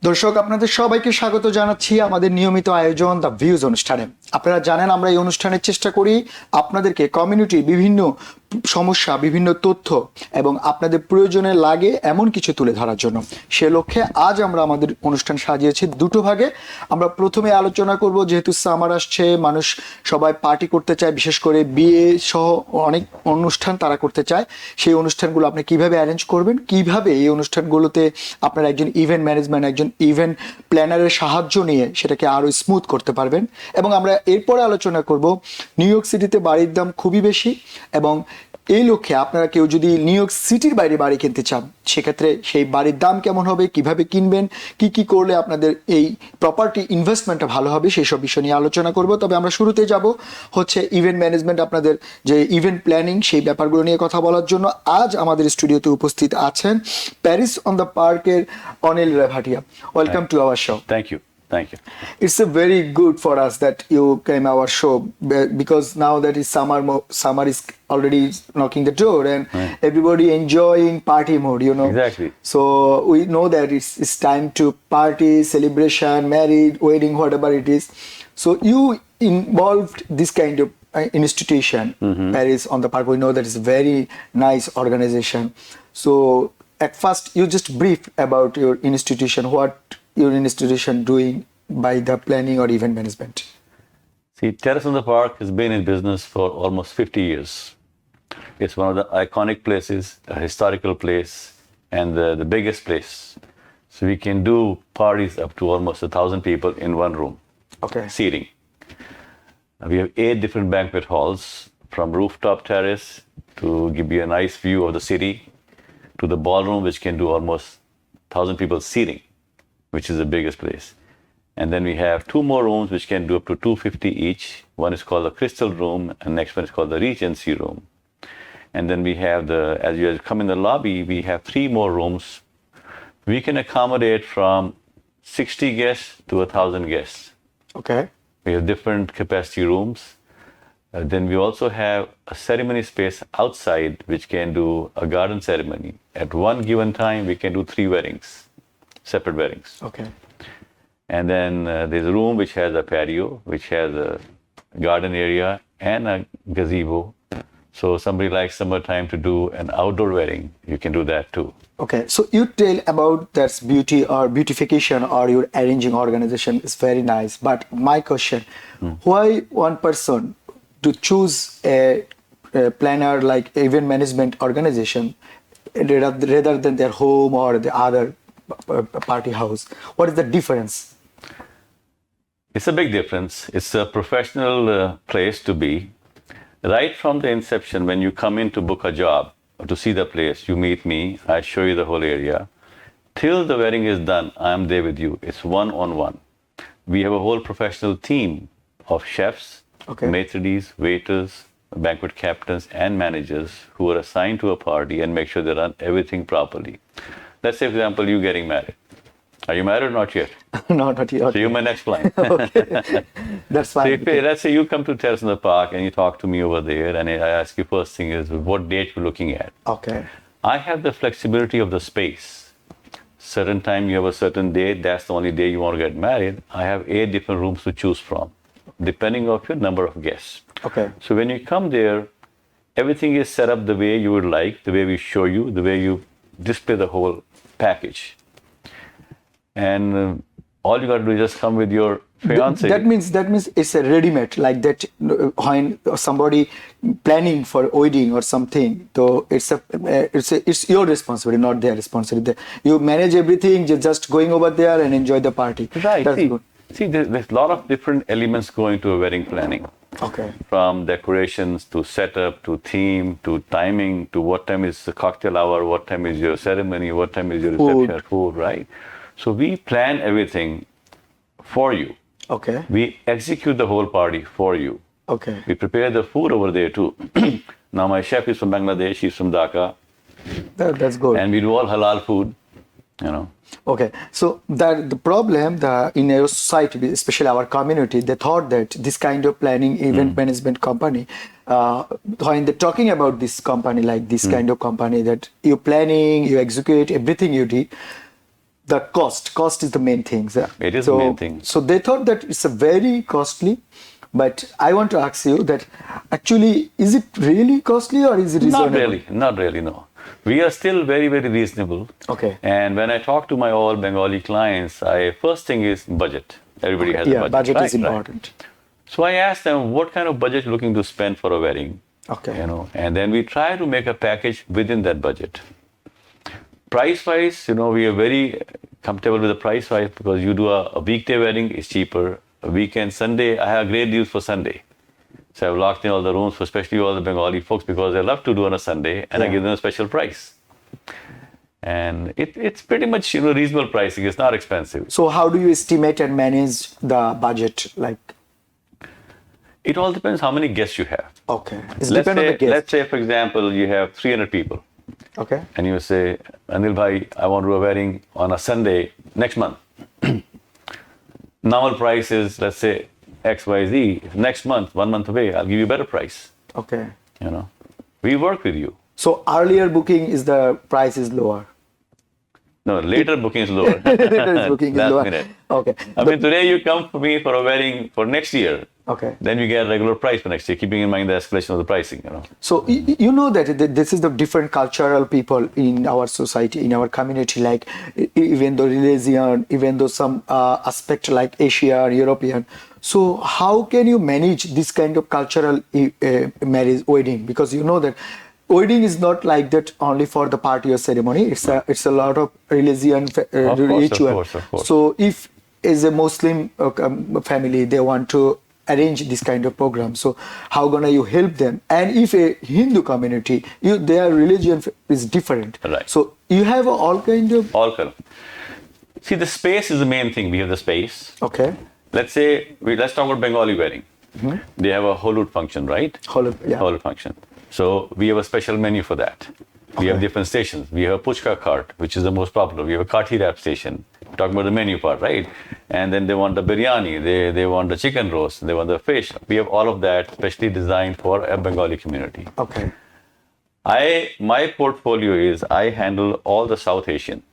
দর্শক আপনাদের সবাইকে স্বাগত জানাচ্ছি আমাদের নিয়মিত আয়োজন দ্য ভিউজ অনুষ্ঠানে। আপনারা জানেন আমরা এই অনুষ্ঠানের চেষ্টা করি আপনাদেরকে কমিউনিটির বিভিন্ন সমস্যা, বিভিন্ন তথ্য এবং আপনাদের প্রয়োজনে লাগে এমন কিছু তুলে ধরার জন্য। সে লক্ষ্যে আজ আমরা আমাদের অনুষ্ঠান সাজিয়েছি দুটো ভাগে। আমরা প্রথমে আলোচনা করব, যেহেতু সামার আসছে, মানুষ সবাই পার্টি করতে চায়, বিশেষ করে বিয়ে সহ অনেক অনুষ্ঠান তারা করতে চায়। সেই অনুষ্ঠানগুলো আপনি কিভাবে অ্যারেঞ্জ করবেন, কিভাবে এই অনুষ্ঠানগুলোতে আপনারা একজন ইভেন্ট ম্যানেজমেন্ট, একজন ইভেন্ট প্ল্যানারের সাহায্য নিয়ে সেটাকে আরও স্মুথ করতে পারবেন। এবং আমরা এরপরে আলোচনা করব নিউ ইয়র্ক সিটিতে বাড়ির দাম খুবই বেশি, এবং এই লক্ষ্যে আপনারা কেউ যদি নিউ ইয়র্ক সিটির বাইরে বাড়ি কিনতে চান, সেক্ষেত্রে সেই বাড়ির দাম কেমন হবে, কিভাবে কিনবেন, কি কি করলে আপনাদের এই প্রপার্টি ইনভেস্টমেন্টটা ভালো হবে, সেই সব বিষয় নিয়ে আলোচনা করব। তবে আমরা শুরুতে যাব হচ্ছে ইভেন্ট ম্যানেজমেন্ট, আপনাদের যে ইভেন্ট প্ল্যানিং সেই ব্যাপারগুলো নিয়ে কথা বলার জন্য। আজ আমাদের স্টুডিওতে উপস্থিত আছেন প্যারিস অন দ্য পার্কের Anil Revatia. Welcome to our show. Thank you. Thank you. It's a very good for us that you came our show, because now that is summer is already knocking the door, and everybody enjoying party mode, you know. Exactly. So we know that it's time to party, celebration, married, wedding, whatever it is. So you involved this kind of institution, Paris on the Park. We know that it's a very nice organization. So at first you just brief about your institution, what your institution doing by the planning or event management. See, Terrace on the Park has been in business for almost 50 years. It's one of the iconic places, a historical place, and the biggest place. So we can do parties up to almost 1,000 people in one room. Okay. Seating. We have 8 different banquet halls, from rooftop terrace to give you a nice view of the city, to the ballroom, which can do almost 1,000 people seating, which is the biggest place. And then we have 2 more rooms which can do up to 250 each. One is called the Crystal Room, and next one is called the Regency Room. And then we have as you come in the lobby, we have 3 more rooms. We can accommodate from 60 guests to 1,000 guests. Okay. We have different capacity rooms. Then we also have a ceremony space outside which can do a garden ceremony. At one given time, we can do 3 weddings. Separate weddings. Okay. And then there's a room which has a patio, which has a garden area and a gazebo. So somebody likes summertime to do an outdoor wedding, you can do that too. Okay, so you tell about that's beauty or beautification or your arranging organization is very nice. But my question, why one person to choose a planner like event management organization rather than their home or the other party house? What is the difference? It's a big difference. It's a professional place to be. Right from the inception, when you come in to book a job or to see the place, you meet me, I show you the whole area. Till the wedding is done, I am there with you. It's one-on-one. We have a whole professional team of chefs, maitre d's, waiters, banquet captains, and managers who are assigned to a party and make sure they run everything properly. Let's say, for example, you getting married. Are you married or not yet? No, not yet. So you're my next client. Okay. That's fine. So let's say you come to Terrace in the Park and you talk to me over there, and I ask you, first thing is, what date you're looking at? Okay. I have the flexibility of the space. Certain time you have a certain date, that's the only day you want to get married. I have 8 different rooms to choose from, depending on your number of guests. Okay. So when you come there, everything is set up the way you would like, the way we show you, the way you display the whole package. And all you got to do is just come with your fiance. That means it's a ready-made, like that when somebody planning for wedding or something. So it's your responsibility, not their responsibility. You manage everything, just going over there and enjoy the party. Right. That's good. See, there's a lot of different elements go into a wedding planning. Okay. From decorations to setup to theme to timing to what time is the cocktail hour, what time is your ceremony, what time is your reception, food, right? So we plan everything for you. Okay. We execute the whole party for you. Okay. We prepare the food over there too. Now my chef is from Bangladesh, he's from Dhaka. That's good. And we do all halal food, you know. Okay, so the problem in our society, especially our community, they thought that this kind of planning event management company, when they're talking about this company, like this kind of company, that you planning, you execute everything you did, the cost is the main thing. It is the main thing. So they thought that it's a very costly, but I want to ask you that actually, is it really costly or is it reasonable? Not really, no. We are still very, very reasonable. Okay. And when I talk to my all Bengali clients, first thing is budget. Everybody has a budget. Budget right? is important. Right. So I ask them, what kind of budget you're looking to spend for a wedding? Okay. And then we try to make a package within that budget. Price-wise, we are very comfortable with the price-wise because you do a weekday wedding, it's cheaper. A weekend, Sunday, I have great deals for Sunday. So I've locked in all the rooms for especially all the Bengali folks because they love to do on a Sunday, and I give them a special price. And it's pretty much reasonable pricing. It's not expensive. So how do you estimate and manage the budget? It all depends how many guests you have. Okay. It's depend on the guest. Let's say, for example, you have 300 people. Okay. And you say, Anil bhai, I want to do a wedding on a Sunday next month. Normal price is, let's say, XYZ. Next month, 1 month away, I'll give you a better price. Okay. We work with you. So earlier booking is the price is lower. No, later booking is lower. Later booking is Last lower. minute. Okay. Today you come for me for a wedding for next year. Okay. Then we get a regular price for next year, keeping in mind the escalation of the pricing. So you know that this is the different cultural people in our society, in our community, like even though religion, even though some aspect like Asia, European. So how can you manage this kind of cultural marriage, wedding? Because you know that wedding is not like that only for the party or ceremony. It's a lot of religion ritual. Of course. So if as a Muslim family they want to arrange this kind of program, so how gonna you help them? And if a Hindu community, their religion is different, right? So you have all kind of. See, the space is the main thing. We have the space. Okay. Let's talk about Bengali wedding. Mm-hmm. They have a holud function, right? Holud function. So we have a special menu for that. We have different stations. We have a puchka cart, which is the most popular. We have a kati wrap station. Talking about the menu part, right? And then they want the biryani, they want the chicken roast, they want the fish. We have all of that specially designed for a Bengali community. Okay. My portfolio is I handle all the South Asian.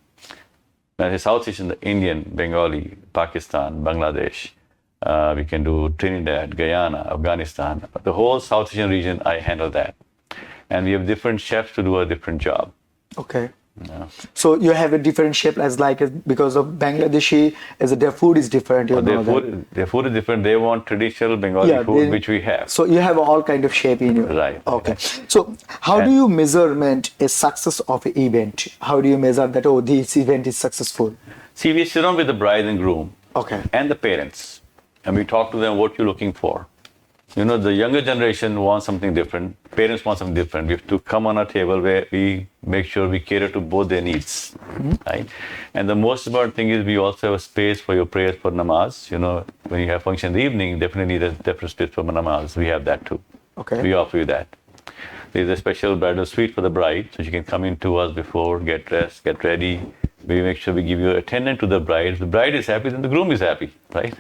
When I say South Asian, the Indian, Bengali, Pakistan, Bangladesh. We can do Trinidad, Guyana, Afghanistan. The whole South Asian region, I handle that. And we have different chefs to do a different job. Okay. Yeah. So you have a different shape because of Bangladeshi, their food is different. Their food is different. They want traditional Bengali food, which we have. So you have all kind of shape in you. Right. Okay. So how do you measurement a success of an event? How do you measure that, this event is successful? See, we sit down with the bride and groom. Okay. And the parents. And we talk to them what you're looking for. The younger generation wants something different. Parents want something different. We have to come on a table where we make sure we cater to both their needs, right? And the most important thing is we also have a space for your prayers for namaz. When you have function in the evening, definitely there's a different space for namaz. We have that too. Okay. We offer you that. There's a special bridal suite for the bride, so she can come in 2 hours before, get dressed, get ready. We make sure we give you attendant to the bride. If the bride is happy, then the groom is happy, right?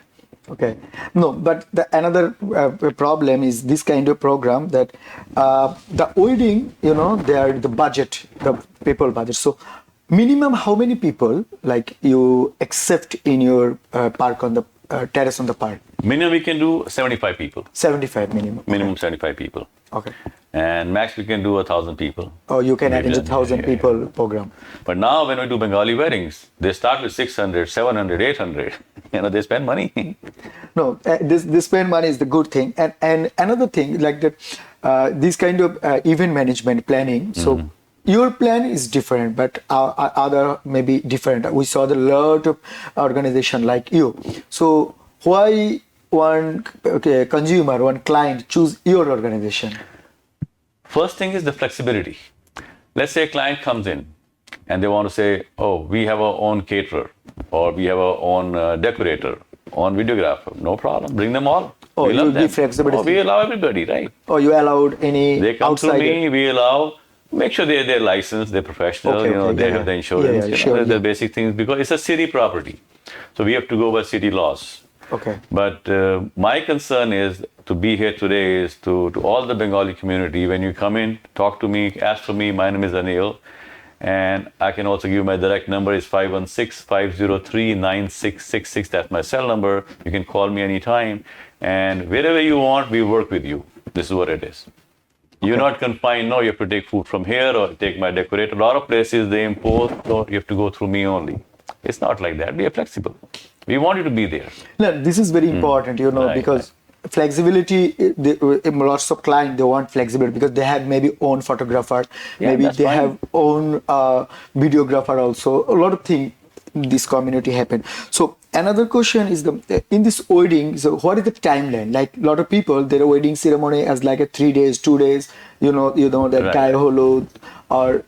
Okay. No, but another problem is this kind of program that the wedding, the budget, the people budget. So minimum how many people you accept in your park on the terrace on the park? Minimum we can do 75 people. 75 minimum. Minimum 75 people. Okay. And max we can do 1,000 people. Oh, you can arrange 1,000 people program. But now when we do Bengali weddings, they start with 600, 700, 800. They spend money. No, this spend money is the good thing. And another thing like that, this kind of event management planning. So your plan is different, but our other may be different. We saw the lot of organization like you. So why one consumer, one client choose your organization? First thing is the flexibility. Let's say a client comes in and they want to say, we have our own caterer, or we have our own decorator, own videographer. No problem. Bring them all. We love them. Flexibility. We allow everybody, right? You allowed any They come outsider. to me, we allow, make sure they're licensed, they're professional, they have the insurance, the basic things, because it's a city property. So we have to go by city laws. Okay. But my concern is to be here today is to all the Bengali community, when you come in, talk to me, ask for me, my name is Anil, And I can also give my direct number is 516-503-9666. That's my cell number. You can call me anytime. And wherever you want, we work with you. This is what it is. You're not confined, no, you have to take food from here or take my decorator. A lot of places they impose, so you have to go through me only. It's not like that. We are flexible. We want you to be there. No, this is very important, Right, because flexibility, lots of clients, they want flexibility because they have maybe own photographer, maybe that's they fine. have own videographer also. A lot of things this community happen. So another question is in this wedding, so what is the timeline? Like a lot of people, their wedding ceremony as like a 3 days, 2 days, that Right. guy holo or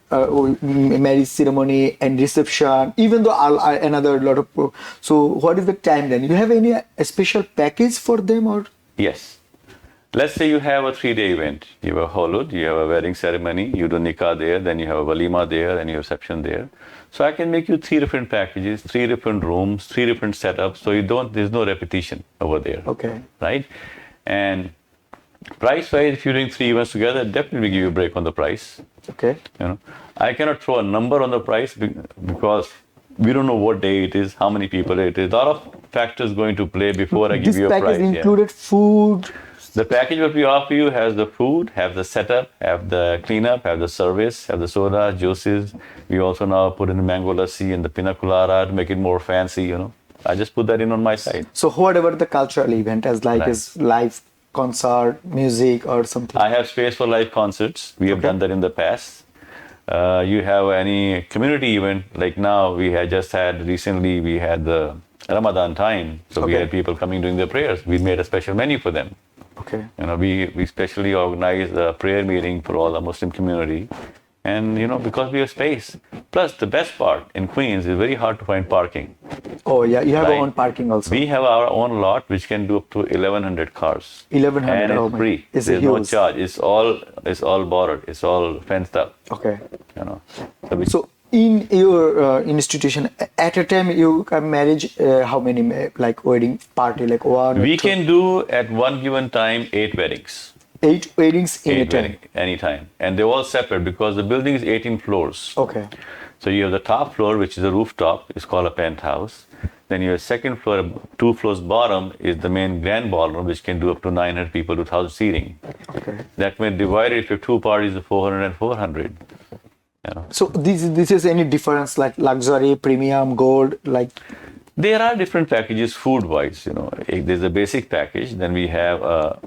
marriage ceremony and reception, even though another lot of so what is the timeline? You have any special package for them or? Yes. Let's say you have a 3-day event. You have a holud, you have a wedding ceremony, you do nikah there, then you have a walima there, and you have reception there. So I can make you 3 different packages, 3 different rooms, 3 different setups. So there's no repetition over there. Okay. Right? And price-wise, if you're doing 3 events together, definitely give you a break on the price. Okay. I cannot throw a number on the price because we don't know what day it is, how many people it is. A lot of factors going to play before I give This you a price. package included food. The package what we offer you has the food, have the setup, have the cleanup, have the service, have the soda, juices. We also now put in the mango lassi and the pina colada to make it more fancy, I just put that in on my side. So whatever the cultural event as like Right. is live concert, music or something. I have space for live concerts. We have done that in the past. You have any community event, like now we had recently we had the Ramadan time. So we had people coming doing their prayers. We made a special menu for them. Okay. We specially organized a prayer meeting for all the Muslim community. And, because we have space. Plus, the best part in Queens is very hard to find parking. Oh, yeah. You have Right. your own parking also. We have our own lot, which can do up to 1,100 cars. 1,100, And oh it's my- free. it's There's no huge. charge. It's all bordered. It's all fenced up. Okay. So So in your institution, at a time you can manage how many like wedding party, like one? or we two? can do at one given time 8 weddings. 8 weddings in a 8 time. weddings, anytime. And they're all separate because the building is 18 floors. Okay. So you have the top floor, which is a rooftop. It's called a penthouse. Then your second floor, 2 floors bottom, is the main grand ballroom, which can do up to 900 people, 2,000 seating. Okay. That when divided, if you have 2 parties, 400 and 400. So this is any difference like luxury, premium, gold, like? There are different packages food-wise. There's a basic package. Then we have a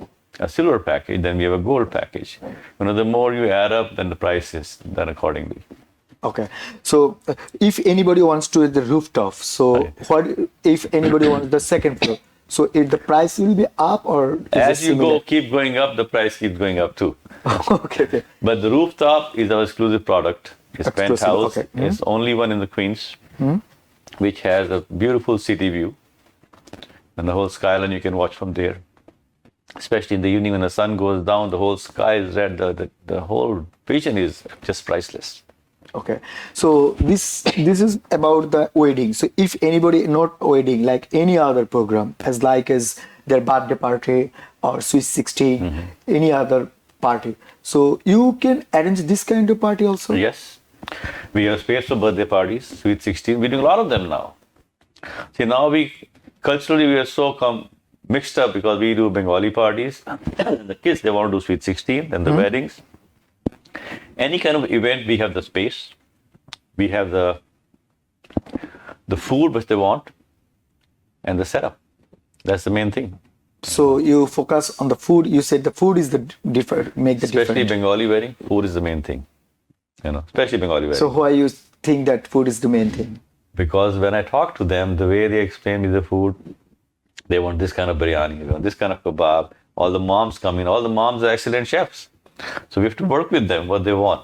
silver package. Then we have a gold package. The more you add up, then the price is done accordingly. Okay. So if anybody wants to the rooftop, so what if anybody wants the second floor? So if the price will be up or is As it you similar? keep going up, the price keeps going up too. Okay. But the rooftop is our exclusive product. It's Exclusive, penthouse. okay. It's only one in the Queens, which has a beautiful city view. And the whole skyline you can watch from there. Especially in the evening when the sun goes down, the whole sky is red. The whole vision is just priceless. Okay. So this is about the wedding. So if anybody not wedding, like any other program, as their birthday party or Sweet 16, any other party. So you can arrange this kind of party also? Yes. We have space for birthday parties, Sweet 16. We're doing a lot of them now. See, now culturally, we are so mixed up because we do Bengali parties. The kids, they want to do Sweet 16, then the weddings. Any kind of event, we have the space. We have the food which they want and the setup. That's the main thing. So you focus on the food. You said the food is the make the Especially difference. Bengali wedding, food is the main thing. Especially Bengali wedding. So why you think that food is the main thing? Because when I talk to them, the way they explain me the food, they want this kind of biryani, this kind of kebab. All the moms come in. All the moms are excellent chefs. So we have to work with them, what they want.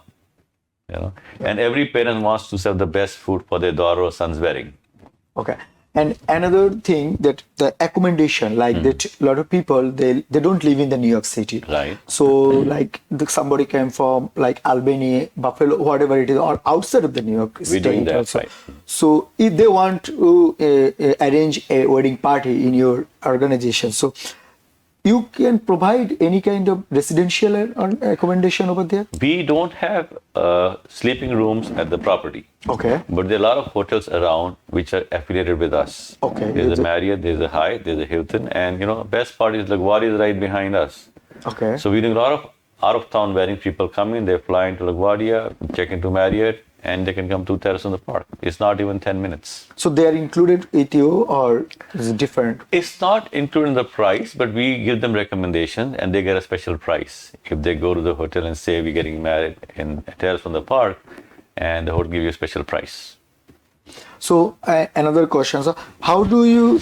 And every parent wants to serve the best food for their daughter or son's wedding. Okay. And another thing that the accommodation, like that a lot of people, they don't live in the New York City. Right. So like somebody came from like Albany, Buffalo, whatever it is, or outside of the New York State doing that, also. right. So if they want to arrange a wedding party in your organization, so you can provide any kind of residential or accommodation over there? We don't have sleeping rooms at the property. Okay. But there are a lot of hotels around which are affiliated with us. Okay. There's a Marriott, there's a Hyatt, there's a Hilton, and best part is LaGuardia is right behind us. Okay. So we do a lot of out-of-town wedding. People come in, they fly into LaGuardia, check into Marriott, and they can come to Terrace on the Park. It's not even 10 minutes. So they are included with you, or is it different? It's not included in the price, but we give them recommendations and they get a special price. If they go to the hotel and say we're getting married in Terrace on the Park, and the hotel give you a special price. So another question. So how do you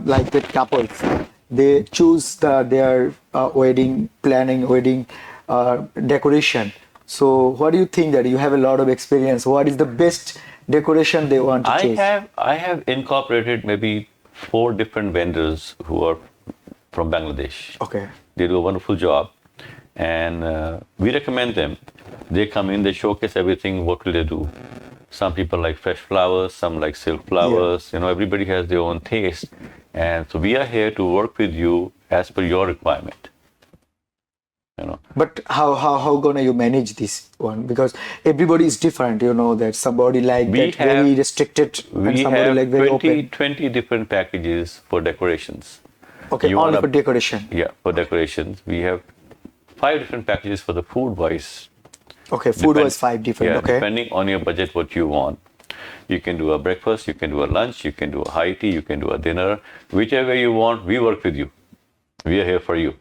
like the couples? They choose their wedding planning, wedding decoration. So what do you think that you have a lot of experience? What is the best decoration they want to choose? I have incorporated maybe 4 different vendors who are from Bangladesh. Okay. They do a wonderful job, and we recommend them. They come in, they showcase everything. What will they do? Some people like fresh flowers, some like silk flowers. Everybody has their own taste, and so we are here to work with you as per your requirement. But how gonna you manage this one? Because everybody is different. That somebody like very restricted, and somebody like very open. 20 different packages for decorations. Okay, only for decoration. Yeah, for decorations. We have 5 different packages for the food wise. Okay, food wise 5 different. Yeah, okay. Depending on your budget, what you want. You can do a breakfast, you can do a lunch, you can do a high tea, you can do a dinner. Whichever you want, we work with you. We are here for you.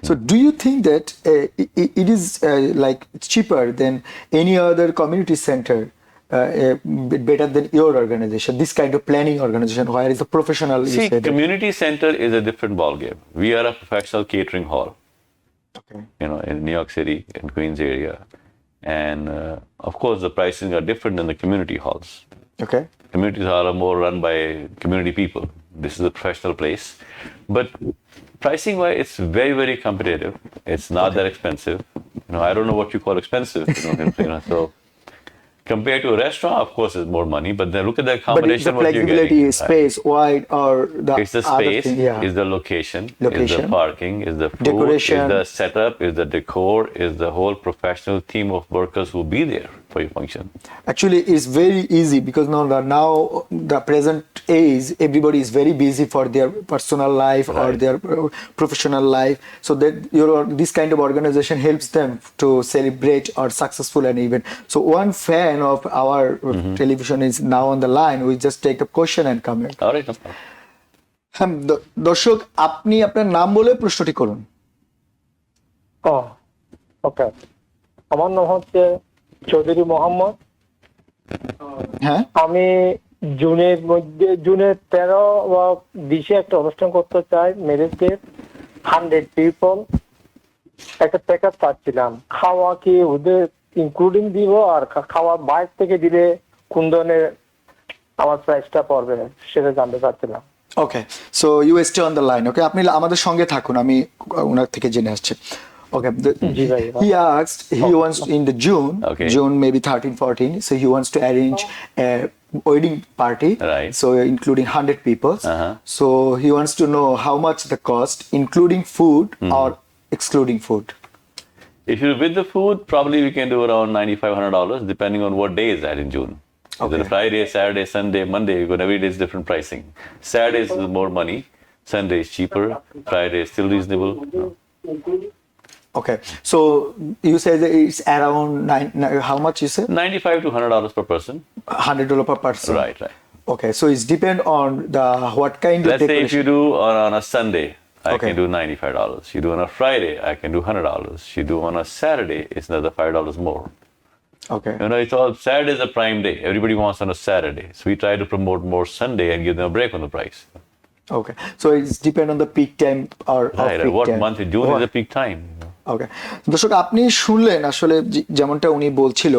So do you think that it is like cheaper than any other community center, better than your organization, this kind of planning organization, where is the professional? See, community center is a different ballgame. We are a professional catering hall. Okay. In New York City, in Queens area. And of course, the pricing are different than the community halls. Okay. Communities are more run by community people. This is a professional place. But pricing wise, it's very, very competitive. It's not that expensive. I don't know what you call expensive. So compared to a restaurant, of course, it's more money. But then look at the accommodation. But the flexibility, space, wide, or the it's the space, is the location, is the parking, is the food, decoration, is the setup, is the decor, is the whole professional team of workers who will be there for your function. Actually, it's very easy because now the present age, everybody is very busy for their personal life or their professional life. So that this kind of organization helps them to celebrate or successful an event. So one fan of our television is now on the line. We just take the question and comment. All right. হ্যাঁ, দর্শক আপনি আপনার নাম বলে প্রশ্নটি করুন। ওকে, আমার নাম হচ্ছে চৌধুরী মোহাম্মদ। হ্যাঁ, আমি জুনের 13 বা 20 একটা অনুষ্ঠান করতে চাই, ম্যারেজের 100 পিপল। একটা প্যাকেজ চাচ্ছিলাম, খাওয়া কি ওদের ইনক্লুডিং দিব, আর খাওয়া বাইরে থেকে দিলে কোন ধরনের আমার প্রাইসটা পড়বে সেটা জানতে চাচ্ছিলাম। Okay, so you stay on the line. Okay, আপনি আমাদের সঙ্গে থাকুন, আমি ওনার থেকে জেনে আসছি। Okay, he asked, he wants in the June maybe 13-14, so he wants to arrange a wedding party, right? So including 100 people. So he wants to know how much the cost, including food or excluding food. If you're with the food, probably we can do around $9,500, depending on what day is that in June. Is it Friday, Saturday, Sunday, Monday? Because every day is different pricing. Saturdays is more money, Sunday is cheaper, Friday is still reasonable. Okay, so you say that it's around how much you said? $95 to $100 per person. $100 per person. Right. Okay, so it's depend on what kind of decoration. Let's say if you do on a Sunday, I Okay. can do $95. You do on a Friday, I can do $100. You do on a Saturday, it's another $5 more. Okay. It's all Saturday is a prime day. Everybody wants on a Saturday, so we try to promote more Sunday and give them a break on the price. Okay, so it's depend on the peak time or Right. What month in June is the peak time? ওকে, দর্শক আপনি শুনলেন আসলে যেমনটা উনি বলছিল,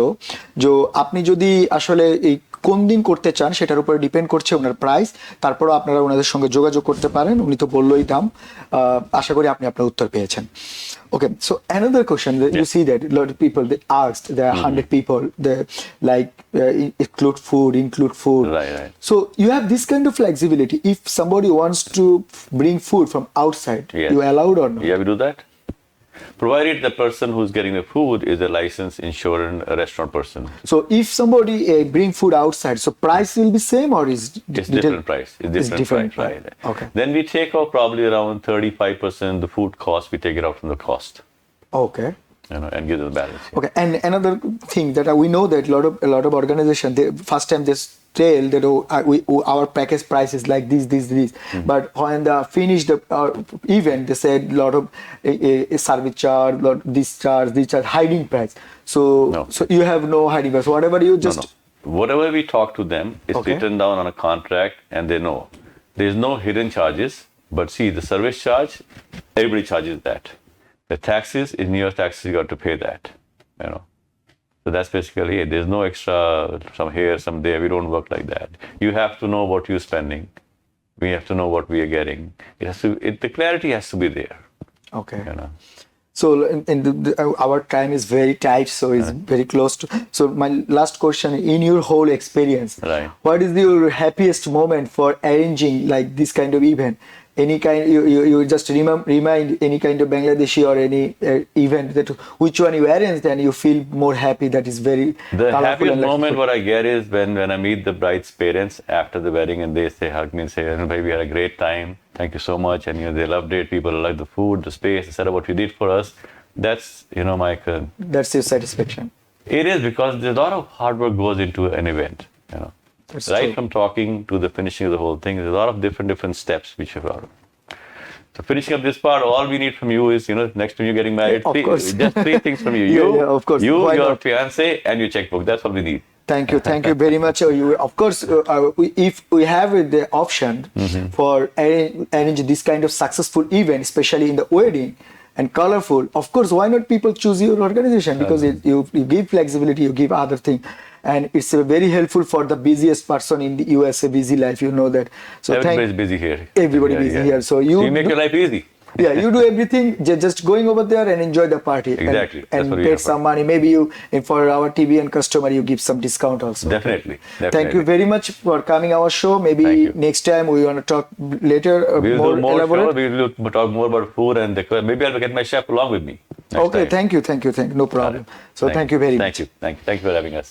যে আপনি যদি আসলে এই কোন দিন করতে চান সেটার উপরে ডিপেন্ড করছে ওনার প্রাইস। তারপরও আপনারা ওনাদের সঙ্গে যোগাযোগ করতে পারেন, উনি তো বললোই দাম। আশা করি আপনি আপনার উত্তর পেয়েছেন। Okay, so another question that you see that a lot of people they asked, there are 100 people, they like include food. Right. So you have this kind of flexibility. If somebody wants to bring food from outside, Yes. you allowed or not? Yeah, we do that. Provided the person who's getting the food is a licensed, insured restaurant person. So if somebody bring food outside, so price will be same or is It's different price. It's different price, right? Okay. Then we take off probably around 35% the food cost. We take it out from the cost, Okay. and give the balance. Okay, and another thing that we know that a lot of organization, they first time they tell that our package price is like this, but when they finish the event, they said a lot of service charge, this charge, hiding price. So No. so you have no hiding price. Whatever you just No. Whatever we talk to them is Okay. written down on a contract, and they know there's no hidden charges. But see, the service charge, everybody charges that. The taxes is your taxes. You got to pay that. So that's basically it. There's no extra, some here, some there. We don't work like that. You have to know what you're spending. We have to know what we are getting. The clarity has to be there. okay. You know. So our time is very tight, so it's very close to. So my last question: in your whole experience, Right. what is your happiest moment for arranging like this kind of event? Any kind you just remind any kind of Bangladeshi or any event that which one you arranged and you feel more happy, that is very The colorful happiest and moment like, what I get is when I meet the bride's parents after the wedding and they hug me and say, "Baby, we had a great time. Thank you so much." And they loved it. People liked the food, the space, etc. What you did for us. That's my. that's your satisfaction. It is, because there's a lot of hard work goes into an event. That's Right true. from talking to the finishing of the whole thing, there's a lot of different steps which are out. So finishing up this part, all we need from you is, next time you're getting married, Of course. just three things from you. Yeah, of course. You, Why your not? fiance, and your checkbook. That's all we need. Thank you very much. You, of course, if we have the option for arrange this kind of successful event, especially in the wedding and colorful, of course, why not people choose your organization? Because you give flexibility, you give other thing, and it's very helpful for the busiest person in the USA, busy life. You know that. So Everybody's busy here. Everybody busy here. So you make your life easy. Yeah, you do everything, just going over there and enjoy the party. Exactly. That's And what we get have for. some money. Maybe you, for our TV and customer, you give some discount also. Definitely. Thank you very much for coming our show. Thank Maybe you. next time we want to talk later We'll more do more elaborate. show. We'll talk more about food and maybe I'll get my chef along with me. next Okay, time. thank you. No problem. So thank you very much. Thank you for having us.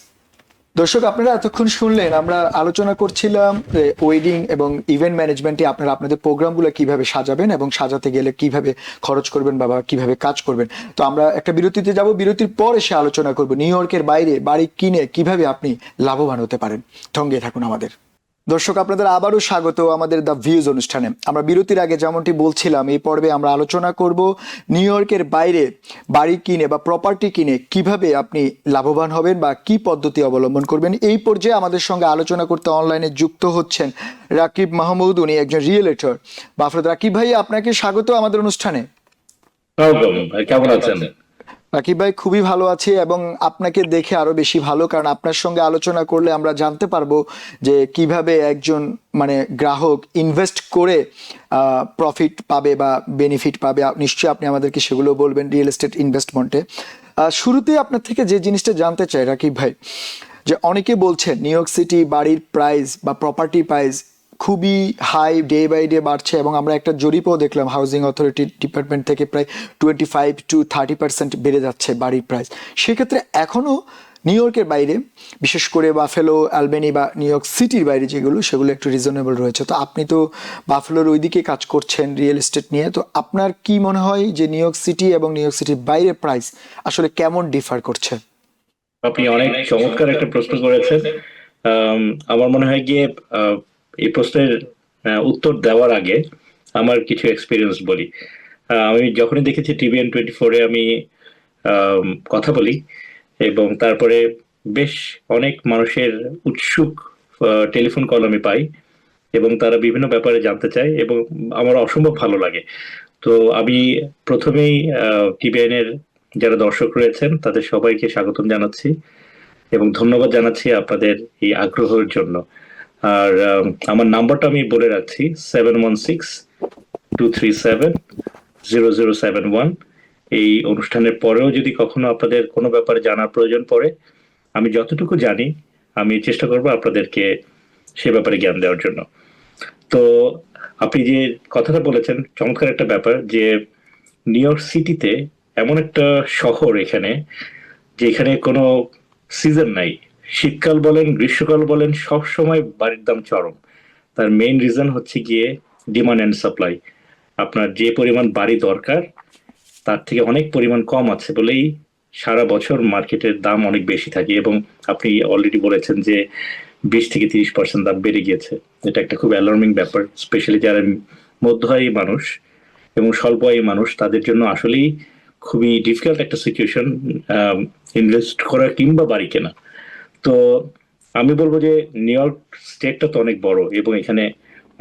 দর্শক, আপনারা এতক্ষণ শুনলেন আমরা আলোচনা করছিলাম wedding এবং event ম্যানেজমেন্টে আপনারা আপনাদের প্রোগ্রামগুলো কিভাবে সাজাবেন এবং সাজাতে গেলে কিভাবে খরচ করবেন বা কিভাবে কাজ করবেন। তো আমরা একটা বিরতিতে যাব, বিরতির পর এসে আলোচনা করব নিউ ইয়র্কের বাইরে বাড়ি কিনে কিভাবে আপনি লাভবান হতে পারেন। সঙ্গে থাকুন আমাদের। দর্শক, আপনাদের আবারও স্বাগত আমাদের দ্য ভিউজ অনুষ্ঠানে। আমরা বিরতির আগে যেমনটি বলছিলাম, এই পর্বে আমরা আলোচনা করব নিউ ইয়র্কের বাইরে বাড়ি কিনে বা প্রপার্টি কিনে কিভাবে আপনি লাভবান হবেন বা কি পদ্ধতি অবলম্বন করবেন। এই পর্যায়ে আমাদের সঙ্গে আলোচনা করতে অনলাইনে যুক্ত হচ্ছেন রাকিব মাহমুদ, উনি একজন রিয়েলটর। বাফরত রাকিব ভাই, আপনাকে স্বাগত আমাদের অনুষ্ঠানে। কেমন আছেন? রাকিব ভাই, খুবই ভালো আছি এবং আপনাকে দেখে আরো বেশি ভালো, কারণ আপনার সঙ্গে আলোচনা করলে আমরা জানতে পারবো যে কিভাবে একজন গ্রাহক ইনভেস্ট করে প্রফিট পাবে বা বেনিফিট পাবে। নিশ্চয়ই আপনি আমাদেরকে সেগুলো বলবেন রিয়েল এস্টেট ইনভেস্টমেন্টে। শুরুতে আপনার থেকে যে জিনিসটা জানতে চাই রাকিব ভাই, যে অনেকে বলছেন নিউ ইয়র্ক সিটি বাড়ির প্রাইস বা প্রপার্টি প্রাইস খুবই হাই, ডে বাই ডে বাড়ছে এবং আমরা একটা জরিপও দেখলাম হাউজিং অথরিটি ডিপার্টমেন্ট থেকে প্রায় 25 to 30% বেড়ে যাচ্ছে বাড়ির প্রাইস। সেক্ষেত্রে এখনও নিউ ইয়র্কের বাইরে, বিশেষ করে বাফেলো, অ্যালবেনি বা নিউ ইয়র্ক সিটির বাইরে সেগুলো একটু রিজনেবল রয়েছে। তো আপনি তো বাফেলোর ওইদিকে কাজ করছেন রিয়েল এস্টেট নিয়ে, তো আপনার কি মনে হয় যে নিউ ইয়র্ক সিটি এবং নিউ ইয়র্ক সিটির বাইরে প্রাইস আসলে কেমন ডিফার করছে? আপনি অনেক চমৎকার একটা প্রশ্ন করেছেন। আমার মনে হয় গিয়ে এই প্রশ্নের উত্তর দেওয়ার আগে আমার কিছু এক্সপিরিয়েন্স বলি। আমি যখনই দেখেছি TVN24-এ আমি কথা বলি এবং তারপরে বেশ অনেক মানুষের উৎসুক টেলিফোন কল আমি পাই এবং তারা বিভিন্ন ব্যাপারে জানতে চায় এবং আমার অসম্ভব ভালো লাগে। তো আমি প্রথমেই TVN-এর যারা দর্শক রয়েছেন তাদের সবাইকে স্বাগতম জানাচ্ছি এবং ধন্যবাদ জানাচ্ছি আপনাদের এই আগ্রহের জন্য। আর আমার নাম্বারটা আমি বলে রাখছি, 716-237-0071। এই অনুষ্ঠানের পরেও যদি কখনো আপনাদের কোনো ব্যাপারে জানার প্রয়োজন পড়ে, আমি যতটুকু জানি আমি চেষ্টা করব আপনাদেরকে সে ব্যাপারে জ্ঞান দেওয়ার জন্য। তো আপনি যে কথাটা বলেছেন, চমৎকার একটা ব্যাপার যে নিউ ইয়র্ক সিটিতে এমন একটা শহর এখানে, যে এখানে কোনো সিজন নাই। শীতকাল বলেন, গ্রীষ্মকাল বলেন, সব সময় বাড়ির দাম চরম। তার মেইন রিজন হচ্ছে গিয়ে ডিমান্ড অ্যান্ড সাপ্লাই। আপনার যে পরিমাণ বাড়ি দরকার তার থেকে অনেক পরিমাণ কম আছে বলেই সারা বছর মার্কেটের দাম অনেক বেশি থাকে। এবং আপনি অলরেডি বলেছেন যে 20-30% দাম বেড়ে গিয়েছে। এটা একটা খুব অ্যালার্মিং ব্যাপার, স্পেশালি যারা মধ্য আয়ী মানুষ এবং স্বল্প আয়ী মানুষ, তাদের জন্য আসলেই খুবই ডিফিকাল্ট একটা সিচুয়েশন ইনভেস্ট করা কিংবা বাড়ি কেনা। তো আমি বলবো যে নিউ ইয়র্ক স্টেটটা তো অনেক বড় এবং এখানে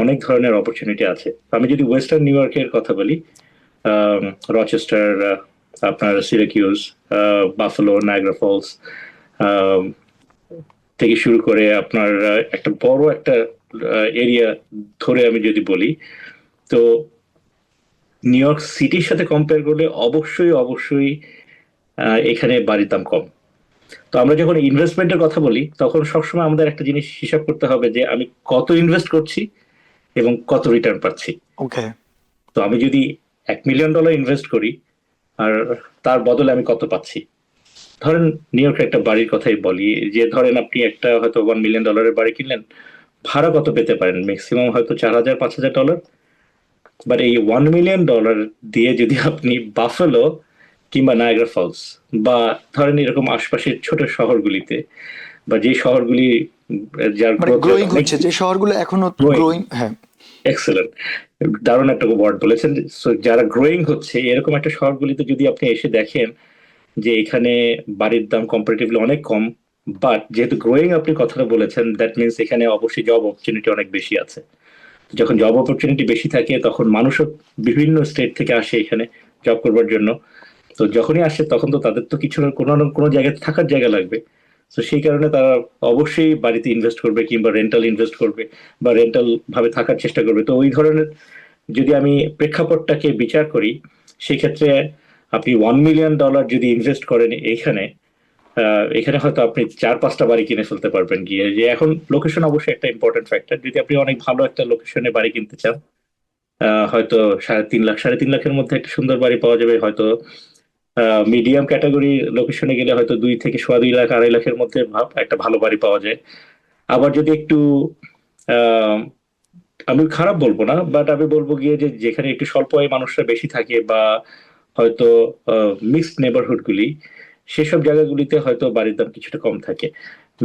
অনেক ধরনের অপরচুনিটি আছে। আমি যদি ওয়েস্টার্ন নিউ ইয়র্কের কথা বলি, রচেস্টার, আপনার সিরাকিউজ, বাফেলো, নায়াগ্রা ফলস থেকে শুরু করে আপনার একটা বড় একটা এরিয়া ধরে আমি যদি বলি, তো নিউ ইয়র্ক সিটির সাথে কম্পেয়ার করলে অবশ্যই অবশ্যই এখানে বাড়ির দাম কম। তো আমরা যখন ইনভেস্টমেন্টের কথা বলি তখন সবসময় আমাদের একটা জিনিস হিসাব করতে হবে যে আমি কত ইনভেস্ট করছি এবং কত রিটার্ন পাচ্ছি। ওকে। তো আমি যদি $1 মিলিয়ন ইনভেস্ট করি আর তার বদলে আমি কত পাচ্ছি। ধরেন নিউ ইয়র্কের একটা বাড়ির কথাই বলি, যে ধরেন আপনি একটা হয়তো $1 মিলিয়ন বাড়ি কিনলেন, ভাড়া কত পেতে পারেন? ম্যাক্সিমাম হয়তো $4,000-5,000। বাট এই $1 মিলিয়ন দিয়ে যদি আপনি বাফেলো কিংবা নায়াগ্রা ফলস বা ধরেন এরকম আশপাশের ছোট শহরগুলিতে, বা যে শহরগুলি যার মানে growth rate গ্রোয়িং অনেক হচ্ছে যে শহরগুলো এখনো growing, গ্রোয়িং, হ্যাঁ। এক্সেলেন্ট, দারুণ একটা ওয়ার্ড বলেছেন। So, যারা গ্রোয়িং হচ্ছে এরকম একটা শহরগুলিতে যদি আপনি এসে দেখেন যে এখানে বাড়ির দাম কম্পারেটিভলি অনেক কম, বাট যেহেতু গ্রোয়িং আপনি কথাটা বলেছেন, দ্যাট মিনস এখানে অবশ্যই জব অপরচুনিটি অনেক বেশি আছে। যখন জব অপরচুনিটি বেশি থাকে তখন মানুষও বিভিন্ন স্টেট থেকে আসে এখানে জব করবার জন্য। তো যখনই আসে তখন তো তাদের তো কিছু না কোনো না কোনো জায়গায় থাকার জায়গা লাগবে। তো সেই কারণে তারা অবশ্যই বাড়িতে ইনভেস্ট করবে কিংবা রেন্টাল ইনভেস্ট করবে বা রেন্টাল ভাবে থাকার চেষ্টা করবে। তো ওই ধরনের যদি আমি প্রেক্ষাপটটাকে বিচার করি, সেক্ষেত্রে আপনি $1 মিলিয়ন যদি ইনভেস্ট করেন এইখানে, এখানে হয়তো আপনি 4-5টা বাড়ি কিনে ফেলতে পারবেন গিয়ে। যে এখন লোকেশন অবশ্যই একটা ইম্পর্টেন্ট ফ্যাক্টর। যদি আপনি অনেক ভালো একটা লোকেশনে বাড়ি কিনতে চান, হয়তো 3.5 লাখ, 3.5 লাখের মধ্যে একটা সুন্দর বাড়ি পাওয়া যাবে। হয়তো মিডিয়াম ক্যাটাগরি লোকেশনে গেলে হয়তো 2 থেকে 2.5 লাখ, 2.5 লাখের মধ্যে একটা ভালো বাড়ি পাওয়া যায়। আবার যদি একটু আহ, আমি খারাপ বলবো না, বাট আমি বলবো গিয়ে যে যেখানে একটু স্বল্প আয় মানুষরা বেশি থাকে বা হয়তো মিক্সড নেবারহুড গুলি, সেসব জায়গাগুলিতে হয়তো বাড়ির দাম কিছুটা কম থাকে।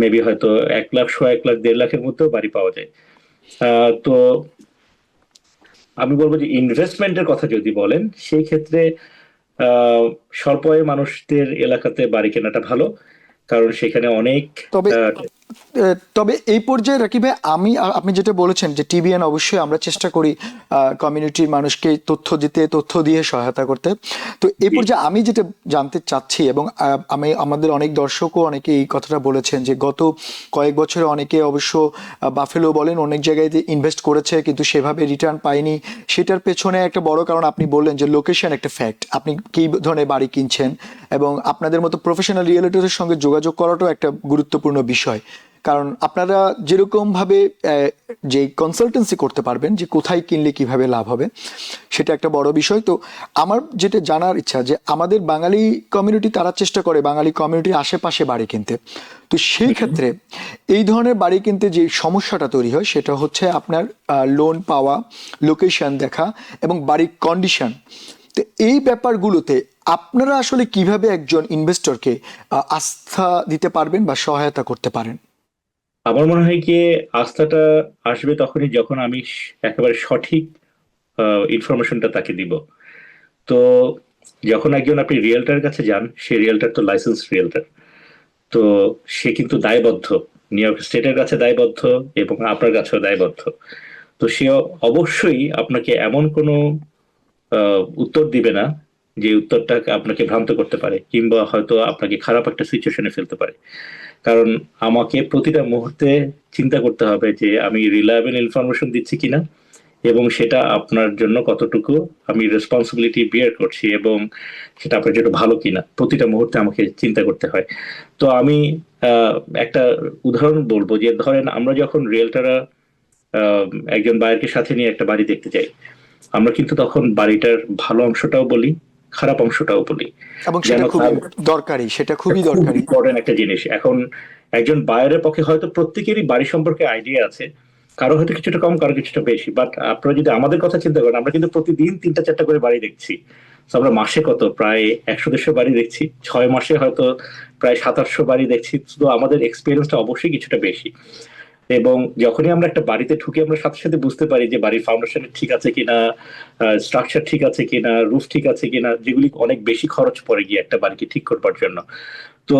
মেবি হয়তো 1 লাখ, 1.5 লাখ, 1.5 লাখের মধ্যেও বাড়ি পাওয়া যায়। তো আমি বলবো যে ইনভেস্টমেন্টের কথা যদি বলেন, সেই ক্ষেত্রে স্বল্প আয়ের মানুষদের এলাকাতে বাড়ি কেনাটা ভালো, কারণ সেখানে অনেক তবে আহ, তবে এই পর্যায়ে রাকিব ভাই, আপনি যেটা বলেছেন যে টিবিএন অবশ্যই আমরা চেষ্টা করি কমিউনিটির মানুষকে তথ্য দিতে, তথ্য দিয়ে সহায়তা করতে। তো এই পর্যায়ে আমি যেটা জানতে চাচ্ছি, এবং আমাদের অনেক দর্শকও অনেকে এই কথাটা বলেছেন যে গত কয়েক বছরে অনেকে অবশ্য বাফেলো বলেন অনেক জায়গায় ইনভেস্ট করেছে কিন্তু সেভাবে রিটার্ন পায়নি। সেটার পেছনে একটা বড় কারণ আপনি বললেন যে লোকেশন একটা ফ্যাক্ট, আপনি কী ধরনের বাড়ি কিনছেন এবং আপনাদের মতো প্রফেশনাল রিয়েলিটরের সঙ্গে যোগাযোগ করাটাও একটা গুরুত্বপূর্ণ বিষয়। কারণ আপনারা যেরকমভাবে যে কনসালটেন্সি করতে পারবেন যে কোথায় কিনলে কিভাবে লাভ হবে, সেটা একটা বড় বিষয়। তো আমার যেটা জানার ইচ্ছা যে আমাদের বাঙালি কমিউনিটি তারা চেষ্টা করে বাঙালি কমিউনিটির আশেপাশে বাড়ি কিনতে। তো সেই ক্ষেত্রে এই ধরনের বাড়ি কিনতে যে সমস্যাটা তৈরি হয় সেটা হচ্ছে আপনার লোন পাওয়া, লোকেশন দেখা এবং বাড়ির কন্ডিশন। তো এই ব্যাপারগুলোতে আপনারা আসলে কিভাবে একজন ইনভেস্টরকে আস্থা দিতে পারবেন বা সহায়তা করতে পারেন? আমার মনে হয় কি, আস্থাটা আসবে তখনই যখন আমি একেবারে সঠিক ইনফরমেশনটা তাকে দিব। তো যখন একজন আপনি রিয়েলটার কাছে যান, সে রিয়েলটার তো লাইসেন্স রিয়েলটার, তো সে কিন্তু দায়বদ্ধ, নিউ ইয়র্ক স্টেটের কাছে দায়বদ্ধ এবং আপনার কাছেও দায়বদ্ধ। তো সে অবশ্যই আপনাকে এমন কোনো উত্তর দিবে না যে উত্তরটা আপনাকে ভ্রান্ত করতে পারে কিংবা হয়তো আপনাকে খারাপ একটা সিচুয়েশনে ফেলতে পারে। কারণ আমাকে প্রতিটা মুহূর্তে চিন্তা করতে হবে যে আমি রিলায়েবল ইনফরমেশন দিচ্ছি কিনা, এবং সেটা আপনার জন্য কতটুকু আমি রেসপন্সিবিলিটি বিয়ার করছি, এবং সেটা আপনার জন্য ভালো কিনা প্রতিটা মুহূর্তে আমাকে চিন্তা করতে হয়। তো আমি আহ, একটা উদাহরণ বলবো, যে ধরেন আমরা যখন রিয়েলটারা আহ, একজন বায়ারকে সাথে নিয়ে একটা বাড়ি দেখতে যাই, আমরা কিন্তু তখন বাড়িটার ভালো অংশটাও বলি, খারাপ অংশটাও বলি, এবং যেন সেটা খুবই তার দরকারি, সেটা খুবই খুব দরকারি। ইম্পর্টেন্ট একটা জিনিস। এখন একজন বায়ারের পক্ষে হয়তো প্রত্যেকেরই বাড়ি সম্পর্কে আইডিয়া আছে, কারো হয়তো কিছুটা কম, কারো কিছুটা বেশি, বাট আপনারা যদি আমাদের কথা চিন্তা করেন, আমরা কিন্তু প্রতিদিন 3টা 4টা করে বাড়ি দেখছি। তো আমরা মাসে কত প্রায় 100 150 বাড়ি দেখছি, 6 মাসে হয়তো প্রায় 700 800 বাড়ি দেখছি। তো আমাদের এক্সপিরিয়েন্সটা অবশ্যই কিছুটা বেশি। এবং যখনই আমরা একটা বাড়িতে ঢুকে, আমরা সাথে সাথে বুঝতে পারি যে বাড়ির ফাউন্ডেশন ঠিক আছে কিনা, স্ট্রাকচার ঠিক আছে কিনা, রুফ ঠিক আছে কিনা, যেগুলি অনেক বেশি খরচ পড়ে গিয়ে একটা বাড়িকে ঠিক করবার জন্য। তো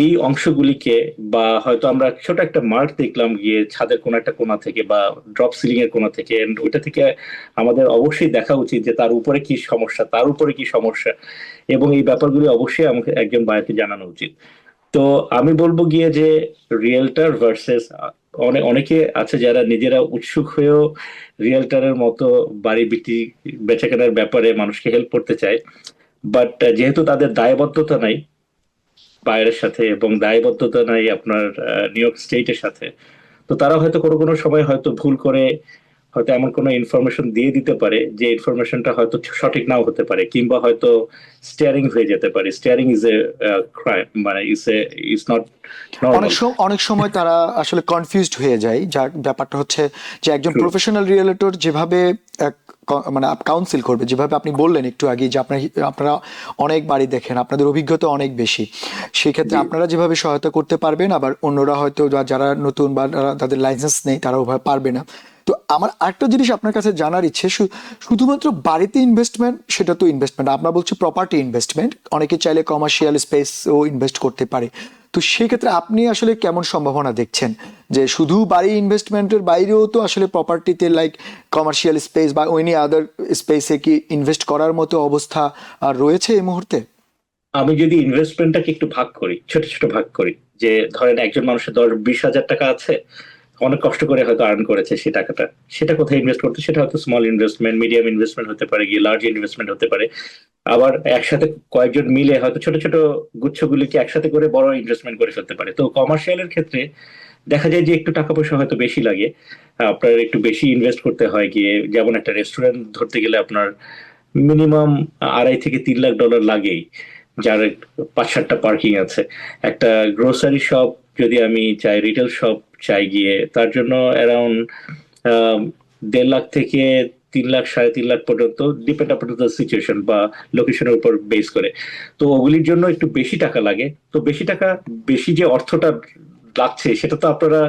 এই অংশগুলিকে, বা হয়তো আমরা ছোট একটা মার্ক দেখলাম গিয়ে ছাদের কোন একটা কোণা থেকে, বা ড্রপ সিলিং এর কোণা থেকে, and ওইটা থেকে আমাদের অবশ্যই দেখা উচিত যে তার উপরে কি সমস্যা, তার উপরে কি সমস্যা, এবং এই ব্যাপারগুলি অবশ্যই আমাকে একজন বায়ারকে জানানো উচিত। তো আমি বলবো গিয়ে যে রিয়েলটার ভার্সেস, অনেকে আছে যারা নিজেরা উৎসুক হয়েও রিয়েলটারের মতো বাড়ি বিক্রি বেচাকেনার ব্যাপারে মানুষকে হেল্প করতে চায়, বাট যেহেতু তাদের দায়বদ্ধতা নাই বাইরের সাথে, এবং দায়বদ্ধতা নাই আপনার নিউ ইয়র্ক স্টেটের সাথে, তো তারা হয়তো কোনো কোনো সময় হয়তো ভুল করে হয়তো এমন কোনো ইনফরমেশন দিয়ে দিতে পারে যে ইনফরমেশনটা হয়তো সঠিক নাও হতে পারে, কিংবা হয়তো স্টিয়ারিং হয়ে যেতে পারে। স্টিয়ারিং ইজ এ ক্রাইম, মানে ইজ নট নর্মাল। অনেক সময় তারা আসলে কনফিউজড হয়ে যায়, যার ব্যাপারটা হচ্ছে যে একজন প্রফেশনাল রিয়েলেটর যেভাবে মানে কাউন্সিল করবে, যেভাবে আপনি বললেন একটু আগে যে আপনারা অনেক বাড়ি দেখেন, আপনাদের অভিজ্ঞতা অনেক বেশি, সেই ক্ষেত্রে আপনারা যেভাবে সহায়তা করতে পারবেন, আবার অন্যরা হয়তো যারা নতুন বা তাদের লাইসেন্স নেই তারা ওভাবে পারবে না। তো আমার আরেকটা জিনিস আপনার কাছে জানার ইচ্ছে, শুধুমাত্র বাড়িতে ইনভেস্টমেন্ট, সেটা তো ইনভেস্টমেন্ট, আমরা বলছি প্রপার্টি ইনভেস্টমেন্ট, অনেকে চাইলে কমার্শিয়াল স্পেসও ইনভেস্ট করতে পারে। তো সেক্ষেত্রে আপনি আসলে কেমন সম্ভাবনা দেখছেন যে শুধু বাড়ি ইনভেস্টমেন্টের বাইরেও তো আসলে প্রপার্টিতে লাইক কমার্শিয়াল স্পেস বা এনি আদার স্পেসে কি ইনভেস্ট করার মতো অবস্থা রয়েছে এই মুহূর্তে? আমি যদি ইনভেস্টমেন্টটাকে একটু ভাগ করি, ছোট ছোট ভাগ করি, যে ধরেন একজন মানুষের 10-20 হাজার টাকা আছে, অনেক কষ্ট করে হয়তো আর্ন করেছে সেই টাকাটা, সেটা কোথায় ইনভেস্ট করতে, সেটা হয়তো স্মল ইনভেস্টমেন্ট, মিডিয়াম ইনভেস্টমেন্ট হতে পারে, গিয়ে লার্জ ইনভেস্টমেন্ট হতে পারে। আবার একসাথে কয়েকজন মিলে হয়তো ছোট ছোট গুচ্ছগুলিকে একসাথে করে বড় ইনভেস্টমেন্ট করে ফেলতে পারে। তো কমার্শিয়ালের ক্ষেত্রে দেখা যায় যে একটু টাকা পয়সা হয়তো বেশি লাগে, আপনার একটু বেশি ইনভেস্ট করতে হয় গিয়ে। যেমন একটা রেস্টুরেন্ট ধরতে গেলে আপনার মিনিমাম $2.5 থেকে $3 লাখ লাগেই, যার 5-7টা পার্কিং আছে। একটা গ্রোসারি শপ যদি আমি চাই, রিটেল শপ চাই গিয়ে, তার জন্য অ্যারাউন্ড 1.5 লাখ থেকে 3 লাখ, $3.5 লাখ পর্যন্ত, ডিপেন্ড আপন দ্য সিচুয়েশন বা লোকেশনের উপর বেস করে। তো ওগুলির জন্য একটু বেশি টাকা লাগে। তো বেশি টাকা, বেশি যে অর্থটা লাগছে, সেটা তো আপনারা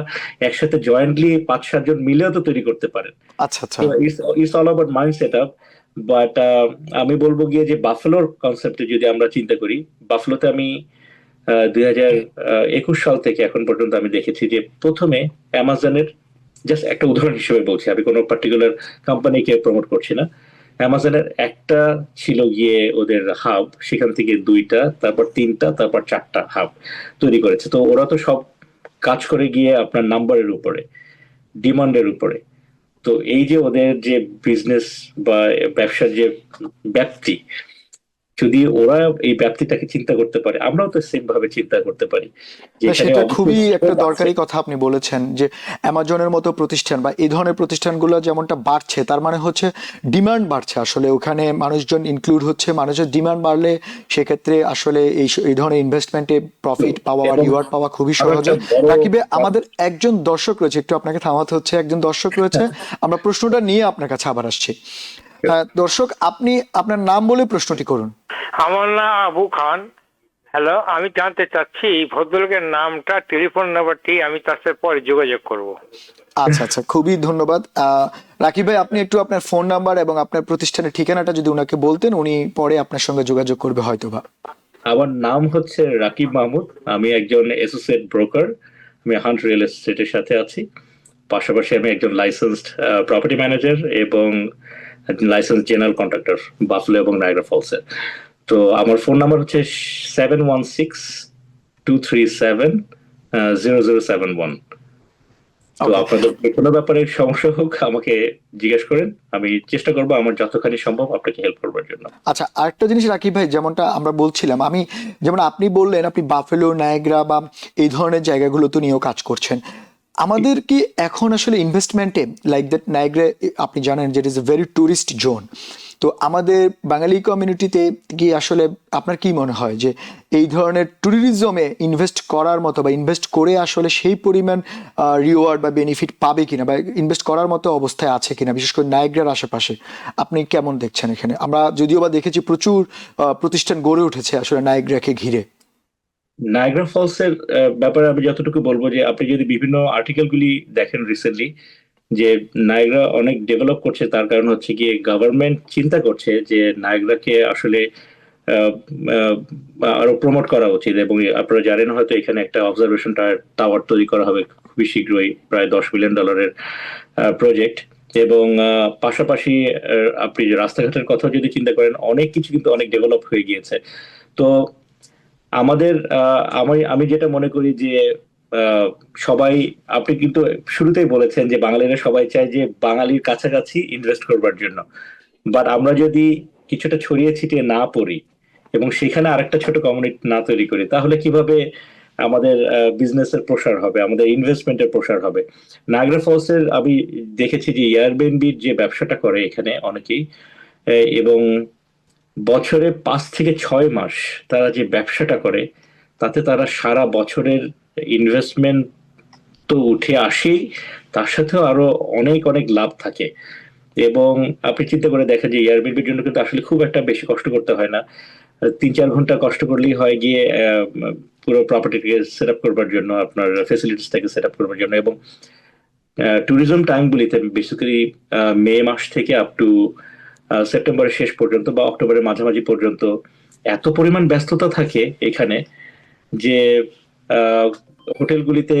একসাথে জয়েন্টলি 5-7 জন মিলেও তো তৈরি করতে পারেন। আচ্ছা আচ্ছা। তো it's all about mind set up. But আমি বলবো গিয়ে যে বাফেলোর কনসেপ্টে যদি আমরা চিন্তা করি, বাফেলোতে আমি 2021 সাল থেকে এখন পর্যন্ত আমি দেখেছি যে প্রথমে অ্যামাজনের, জাস্ট একটা উদাহরণ হিসেবে বলছি, আমি কোনো পার্টিকুলার কোম্পানিকে প্রমোট করছি না, অ্যামাজনের একটা ছিল গিয়ে ওদের হাব, সেখান থেকে 2টা, তারপর 3টা, তারপর 4টা হাব তৈরি করেছে। তো ওরা তো সব কাজ করে গিয়ে আপনার নাম্বারের উপরে, ডিমান্ডের উপরে। তো এই যে ওদের যে বিজনেস বা ব্যবসার যে ব্যাপ্তি, যদি ওরা এই ব্যাপ্তিটাকে চিন্তা করতে পারে, আমরাও তো সেম ভাবে চিন্তা করতে পারি যে না, এখানে সেটা খুবই অবশ্যই একটা scope আছে। দরকারি কথা আপনি বলেছেন যে অ্যামাজনের মতো প্রতিষ্ঠান বা এই ধরনের প্রতিষ্ঠানগুলো যেমনটা বাড়ছে, তার মানে হচ্ছে ডিমান্ড বাড়ছে, আসলে ওখানে মানুষজন ইনক্লুড হচ্ছে, মানুষের ডিমান্ড বাড়লে সেক্ষেত্রে আসলে এই ধরনের ইনভেস্টমেন্টে প্রফিট পাওয়া বা এবং রিওয়ার্ড পাওয়া খুবই আরো সহজ একটা হয়। বড় রাকিবে, আমাদের একজন দর্শক রয়েছে, একটু আপনাকে থামাতে হচ্ছে, একজন দর্শক রয়েছে, আমরা প্রশ্নটা নিয়ে আপনার কাছে আবার আসছি। হ্যাঁ দর্শক, আপনি আপনার নাম বলে প্রশ্নটি করুন। আমার নাম আবু খান। হ্যালো, আমি জানতে চাচ্ছি এই ভদ্রলোকের নামটা, টেলিফোন নাম্বারটি, আমি তার সাথে পরে যোগাযোগ করব। আচ্ছা আচ্ছা, খুবই ধন্যবাদ। রাকিব ভাই, আপনি একটু আপনার ফোন নাম্বার এবং আপনার প্রতিষ্ঠানের ঠিকানাটা যদি উনাকে বলতেন, উনি পরে আপনার সঙ্গে যোগাযোগ করবে হয়তোবা। আমার নাম হচ্ছে রাকিব মাহমুদ, আমি একজন অ্যাসোসিয়েট ব্রোকার, আমি হান্ট রিয়েল এস্টেটের সাথে আছি। পাশাপাশি আমি একজন লাইসেন্সড প্রপার্টি ম্যানেজার এবং লাইসেন্স জেনারেল কন্ট্রাক্টর বাফলো এবং নায়াগ্রা ফলসে। তো আমার ফোন নাম্বার হচ্ছে 716-237 𝗔𝗯𝟐𝗠𝗠71। তো Okay. আপনাদের যে কোনো ব্যাপারে সমস্যা হোক আমাকে জিজ্ঞেস করেন, আমি চেষ্টা করবো আমার যতখানি সম্ভব আপনাকে হেল্প করবার জন্য। আচ্ছা, আরেকটা জিনিস রাকিব ভাই, যেমনটা আমরা বলছিলাম, আমি যেমন আপনি বললেন আপনি বাফেলো, নায়াগ্রা বা এই ধরনের জায়গাগুলো তো নিয়েও কাজ করছেন। আমাদের কি এখন আসলে ইনভেস্টমেন্টে লাইক দ্যাট নায়াগ্রা, আপনি জানেন যে it is a very tourist zone, তো আমাদের বাঙালি কমিউনিটিতে কি আসলে আপনার কি মনে হয় যে এই ধরনের ট্যুরিজমে ইনভেস্ট করার মতো বা ইনভেস্ট করে আসলে সেই পরিমাণ রিওয়ার্ড বা বেনিফিট পাবে কিনা বা ইনভেস্ট করার মতো অবস্থায় আছে কিনা, বিশেষ করে নায়াগ্রার আশেপাশে আপনি কেমন দেখছেন এখানে? আমরা যদিও বা দেখেছি প্রচুর প্রতিষ্ঠান গড়ে উঠেছে আসলে নায়াগ্রাকে ঘিরে। নায়াগ্রা ফলস এর ব্যাপারে আমি যতটুকু বলবো যে আপনি যদি বিভিন্ন আর্টিকেলগুলি দেখেন রিসেন্টলি, যে নায়াগ্রা অনেক ডেভেলপ করছে, তার কারণ হচ্ছে গিয়ে গভর্নমেন্ট চিন্তা করছে যে নায়াগ্রাকে আসলে আহ, আহ, আরো প্রমোট করা উচিত। এবং আপনারা জানেন হয়তো এখানে একটা অবজারভেশন টাওয়ার তৈরি করা হবে খুবই শীঘ্রই, প্রায় $10 মিলিয়ন প্রজেক্ট। এবং পাশাপাশি আপনি যে রাস্তাঘাটের কথা যদি চিন্তা করেন, অনেক কিছু কিন্তু অনেক ডেভেলপ হয়ে গিয়েছে। তো আমাদের আমি আমি যেটা মনে করি যে আহ, সবাই, আপনি কিন্তু শুরুতেই বলেছেন যে বাঙালিরা সবাই চায় যে বাঙালির কাছাকাছি ইনভেস্ট করবার জন্য। বাট আমরা যদি কিছুটা ছড়িয়ে ছিটিয়ে না পড়ি এবং সেখানে আরেকটা ছোট কমিউনিটি না তৈরি করি, তাহলে কিভাবে আমাদের বিজনেসের প্রসার হবে, আমাদের ইনভেস্টমেন্টের প্রসার হবে? নায়াগ্রা ফলসের আমি দেখেছি যে এয়ারবিএনবির যে ব্যবসাটা করে এখানে অনেকেই, এবং বছরে 5 থেকে 6 মাস তারা যে ব্যবসাটা করে, তাতে তারা সারা বছরের ইনভেস্টমেন্ট তো উঠে আসেই, তার সাথেও আরো অনেক অনেক লাভ থাকে। এবং আপনি চিন্তা করে দেখেন যে এয়ারবিএনবির জন্য কিন্তু আসলে খুব একটা বেশি কষ্ট করতে হয় না। 3-4 ঘন্টা কষ্ট করলেই হয় গিয়ে পুরো প্রপার্টিকে সেট আপ করবার জন্য, আপনার ফেসিলিটিসটাকে সেট আপ করবার জন্য। এবং ট্যুরিজম টাইমগুলিতে বেসিক্যালি মে মাস থেকে আপ টু সেপ্টেম্বরের শেষ পর্যন্ত বা অক্টোবরের মাঝামাঝি পর্যন্ত এত পরিমাণ ব্যস্ততা থাকে এখানে যে আহ, হোটেলগুলিতে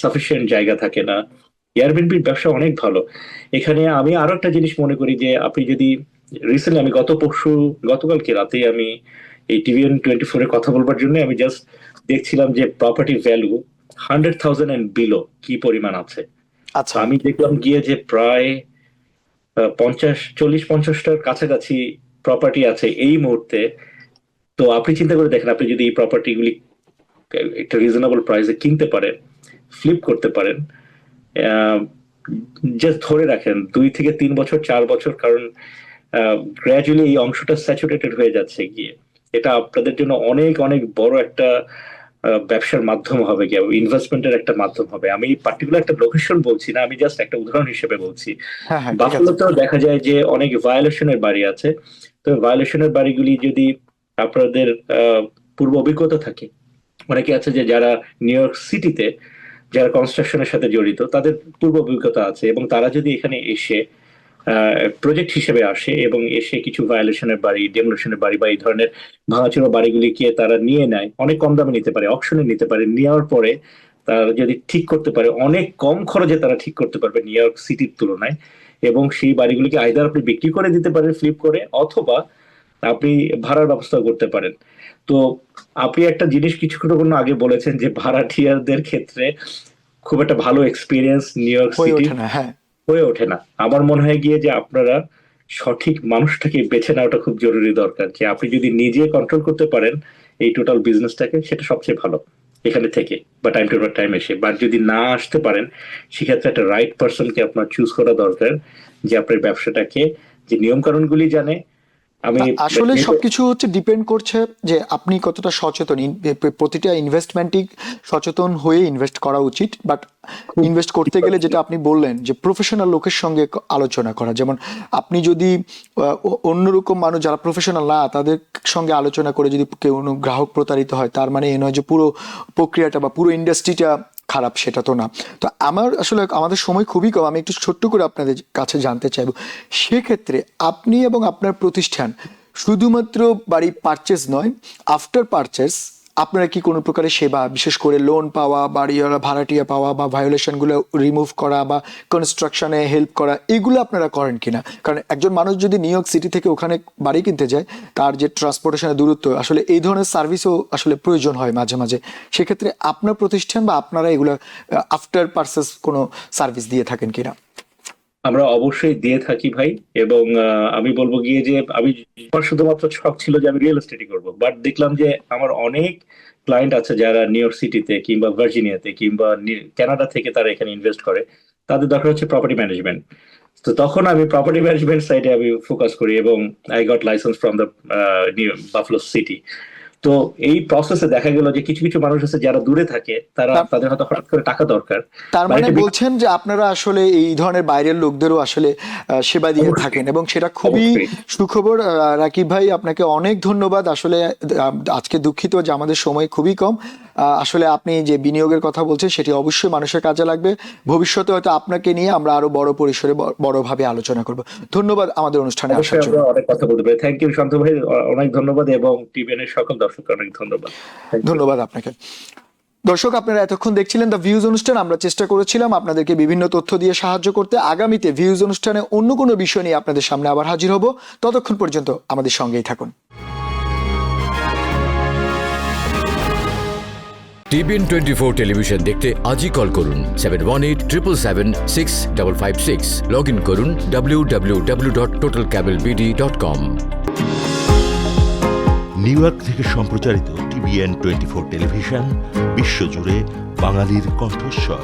সাফিসিয়েন্ট জায়গা থাকে না। এয়ারবিএনবির ব্যবসা অনেক ভালো এখানে। আমি আরো একটা জিনিস মনে করি যে আপনি যদি রিসেন্টলি, আমি গতকালকে রাতে আমি এই TVN24-এ কথা বলবার জন্য আমি জাস্ট দেখছিলাম যে প্রপার্টি ভ্যালু 100,000 এন্ড বিলো কি পরিমাণ আছে। তো আচ্ছা। আমি দেখলাম গিয়ে যে প্রায় 40-50টার কাছাকাছি প্রপার্টি আছে এই মুহূর্তে। তো আপনি চিন্তা করে দেখেন, আপনি যদি এই প্রপার্টিগুলি একটা রিজনেবল প্রাইসে কিনতে পারেন, ফ্লিপ করতে পারেন, জাস্ট ধরে রাখেন 2 থেকে 3 বছর, 4 বছর, কারণ গ্র্যাজুয়ালি এই অংশটা স্যাচুরেটেড হয়ে যাচ্ছে গিয়ে, এটা আপনাদের জন্য অনেক অনেক বড় একটা ব্যবসার মাধ্যম হবে, গিয়ে ইনভেস্টমেন্টের একটা মাধ্যম হবে। আমি পার্টিকুলার একটা লোকেশন বলছি না, আমি জাস্ট একটা উদাহরণ হিসেবে বলছি। হ্যাঁ, হ্যাঁ, ঠিক আছে। বাফেলোতেও দেখা যায় যে অনেক ভায়োলেশনের বাড়ি আছে। তো ভায়োলেশনের বাড়িগুলি যদি আপনাদের পূর্ব অভিজ্ঞতা থাকে, অনেকে আছে যে যারা নিউ ইয়র্ক সিটিতে যারা কনস্ট্রাকশনের সাথে জড়িত, তাদের পূর্ব অভিজ্ঞতা আছে, এবং তারা যদি এখানে এসে প্রজেক্ট হিসেবে আসে এবং এসে কিছু ভায়োলেশনের বাড়ি, ডেমোলেশনের বাড়ি বা এই ধরনের ভাঙাচোরা বাড়িগুলিকে তারা নিয়ে নেয়, অনেক কম দামে নিতে পারে, অকশনে নিতে পারে। নেওয়ার পরে তারা যদি ঠিক করতে পারে, অনেক কম খরচে তারা ঠিক করতে পারবে নিউ ইয়র্ক সিটির তুলনায়। এবং সেই বাড়িগুলিকে আইদার আপনি বিক্রি করে দিতে পারেন ফ্লিপ করে, অথবা আপনি ভাড়ার ব্যবস্থা করতে পারেন। তো আপনি একটা জিনিস কিছুক্ষণ আগে বলেছেন যে ভাড়াটিয়ারদের ক্ষেত্রে খুব একটা ভালো এক্সপিরিয়েন্স নিউ ইয়র্ক হয়ে সিটি ওঠে না, হ্যাঁ। হয়ে ওঠে না। আমার মনে হয় গিয়ে যে আপনারা সঠিক মানুষটাকে বেছে নেওয়াটা খুব জরুরি দরকার, যে আপনি যদি নিজে কন্ট্রোল করতে পারেন এই টোটাল বিজনেসটাকে, সেটা সবচেয়ে ভালো এখানে থেকে বা টাইম টু টাইম এসে। বাট যদি না আসতে পারেন, সেক্ষেত্রে একটা রাইট পার্সনকে আপনার চুজ করা দরকার, যে আপনার ব্যবসাটাকে, যে নিয়ম কানুনগুলি জানে। আমি আসলে সবকিছু হচ্ছে ডিপেন্ড করছে যে আপনি কতটা সচেতন। প্রতিটা ইনভেস্টমেন্টই সচেতন হয়ে ইনভেস্ট করা উচিত, বাট ইনভেস্ট করতে গেলে যেটা আপনি বললেন যে প্রফেশনাল লোকের সঙ্গে আলোচনা করা, যেমন আপনি যদি অন্যরকম মানুষ যারা প্রফেশনাল না তাদের সঙ্গে আলোচনা করে যদি কেউ গ্রাহক প্রতারিত হয়, তার মানে এ নয় যে পুরো প্রক্রিয়াটা বা পুরো ইন্ডাস্ট্রিটা খারাপ, সেটা তো না। তো আমার আসলে আমাদের সময় খুবই কম, আমি একটু ছোট্ট করে আপনাদের কাছে জানতে চাইবো, সেক্ষেত্রে আপনি এবং আপনার প্রতিষ্ঠান শুধুমাত্র বাড়ি পারচেস নয়, আফটার পারচেস আপনারা কি কোনো প্রকারের সেবা, বিশেষ করে লোন পাওয়া, বাড়িওয়ালা ভাড়াটিয়া পাওয়া বা ভায়োলেশনগুলো রিমুভ করা বা কনস্ট্রাকশনে হেল্প করা, এগুলো আপনারা করেন কিনা? কারণ একজন মানুষ যদি নিউ ইয়র্ক সিটি থেকে ওখানে বাড়ি কিনতে যায়, তার যে ট্রান্সপোর্টেশনের দূরত্ব, আসলে এই ধরনের সার্ভিসও আসলে প্রয়োজন হয় মাঝে মাঝে। সেক্ষেত্রে আপনার প্রতিষ্ঠান বা আপনারা এগুলো আফটার পারচেস কোনো সার্ভিস দিয়ে থাকেন কিনা? আমরা অবশ্যই দিয়ে থাকি ভাই, এবং আমি বলবো গিয়ে যে আমার শুধুমাত্র শখ ছিল যে আমি রিয়েল এস্টেটই করবো, বাট দেখলাম যে আমার অনেক ক্লায়েন্ট আছে যারা নিউ ইয়র্ক সিটিতে কিংবা ভার্জিনিয়াতে কিংবা কানাডা থেকে তারা এখানে ইনভেস্ট করে, তাদের দরকার হচ্ছে প্রপার্টি ম্যানেজমেন্ট। তো তখন আমি প্রপার্টি ম্যানেজমেন্ট সাইডে আমি ফোকাস করি, এবং I got licence from the Buffalo city. তো এই প্রসেসে দেখা গেল যে কিছু কিছু মানুষ আছে যারা দূরে থাকে, তাদের হয়তো হঠাৎ করে টাকা দরকার। তার মানে বলছেন যে আপনারা আসলে এই ধরনের বাইরের লোকদেরও আসলে সেবা দিয়ে থাকেন, এবং সেটা খুবই সুখবর। রাকিব ভাই, আপনাকে অনেক ধন্যবাদ। আসলে আজকে দুঃখিত যে আমাদের সময় খুবই কম। আসলে আপনি যে বিনিয়োগের কথা বলছেন সেটি অবশ্যই মানুষের কাজে লাগবে। ভবিষ্যতে হয়তো আপনাকে নিয়ে আমরা আরো বড় পরিসরে বড়ভাবে আলোচনা করব। ধন্যবাদ আমাদের অনুষ্ঠানে আসার জন্য। অনেক কথা বলতে পারি। থ্যাংক ইউ শান্ত ভাই, অনেক ধন্যবাদ, এবং টিভিএন এর সকল দর্শককে অনেক ধন্যবাদ। ধন্যবাদ আপনাকে। দর্শক, আপনারা এতক্ষণ দেখছিলেন দ্য ভিউজ অনুষ্ঠান। আমরা চেষ্টা করেছিলাম আপনাদেরকে বিভিন্ন তথ্য দিয়ে সাহায্য করতে। আগামীতে ভিউজ অনুষ্ঠানে অন্য কোনো বিষয় নিয়ে আপনাদের সামনে আবার হাজির হব। ততক্ষণ পর্যন্ত আমাদের সঙ্গেই থাকুন। টিভিএন 24 টেলিভিশন দেখতে আজই কল করুন 7187776556। লগ ইন করুন www.totalcablebd.com। নিউ ইয়র্ক থেকে সম্প্রচারিত টিভিএন 24 টেলিভিশন বিশ্বজুড়ে বাঙালির কণ্ঠস্বর।